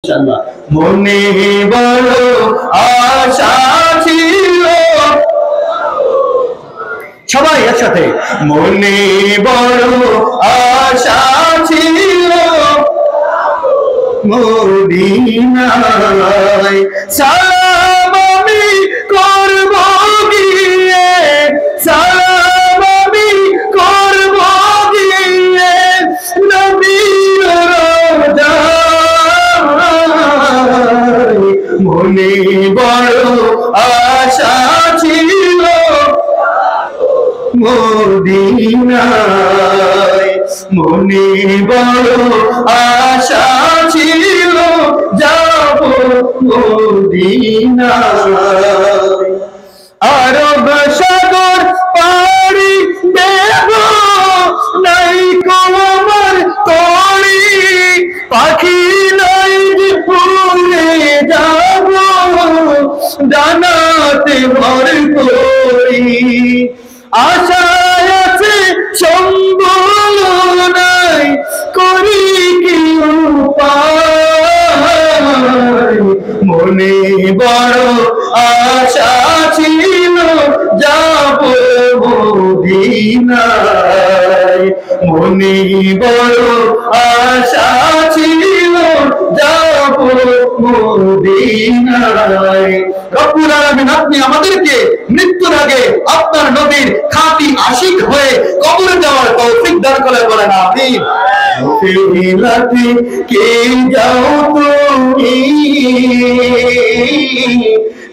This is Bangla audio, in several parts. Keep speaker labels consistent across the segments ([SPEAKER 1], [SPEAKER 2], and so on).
[SPEAKER 1] ইনশাআল্লাহ। মনে বড় আশা ছিল, সবাই একসাথে মনে বড় আশা ছিল, মদিনায় সালাম আমি করব গিয়ে, সালাম আমি করব গিয়ে নবীর রওজায়। মনে বড় আশা ছিল, মদিনায় মনে বড় আশা ছিল, যাব মদিনায়। আরব সাগর পাড়ি দেব, নাই আমার তরি, পাখি নাই উড়ে যাব, ডানাতে ভর করি। আশায় আছে সম্বল নাই, করি কি উপায়। মনে বড় আশা ছিল, যাব মদিনায়। মনে বড় আশা ছিল, যাব মদিনায়। রব্বুল আলামিন আপনি আমাদেরকে মৃত্যুর আগে আপনার নবীর খাঁটি আশিক হয়ে কবরে যাওয়ার তৌফিক দান করে, বলেন আমিন। লাঠি কে যাও তুমি,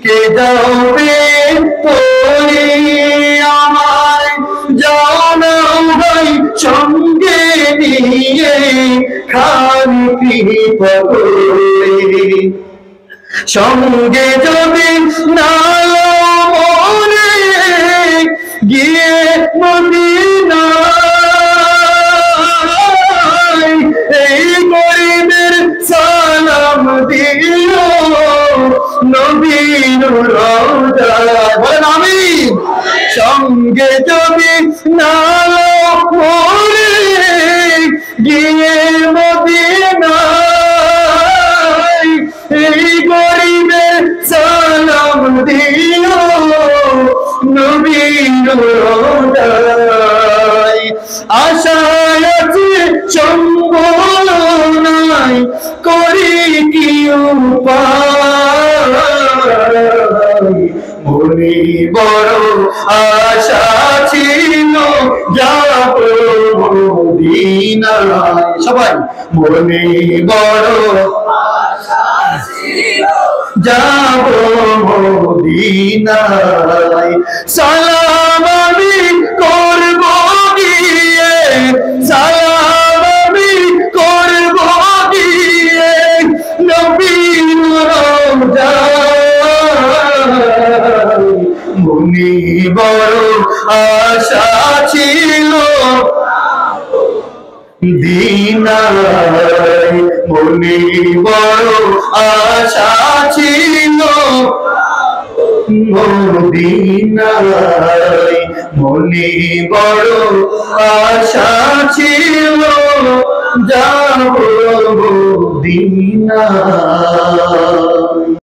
[SPEAKER 1] কে যাবে তোরে আমায়, যাও না ভাই সঙ্গে নিয়ে, খালি পরে সঙ্গে যদি না মনে গিয়ে মদিনায়, এই গরিবের সালাম দিও নবীর রওজায়, বলেন আমিন। সঙ্গে যদি না মনে গিয়ে মদিনায়, এই গরিবের সালাম দিও নবীর রওজায়। আশায় আছে সম্বল নাই, করি কি উপায়। মনে বড় আশা ছিল, যাব মদিনায়। সবাই মনে বড় যাব মদিনায়। সালাম আমি করব গিয়ে, সালাম আমি করব গিয়ে নবীর রওজায়। মনে বড় আশা ছিল, দিনায় মনে বড় আশা ছিল, মদিনায় মনে বড় আশা ছিল, যাব মদিনায়।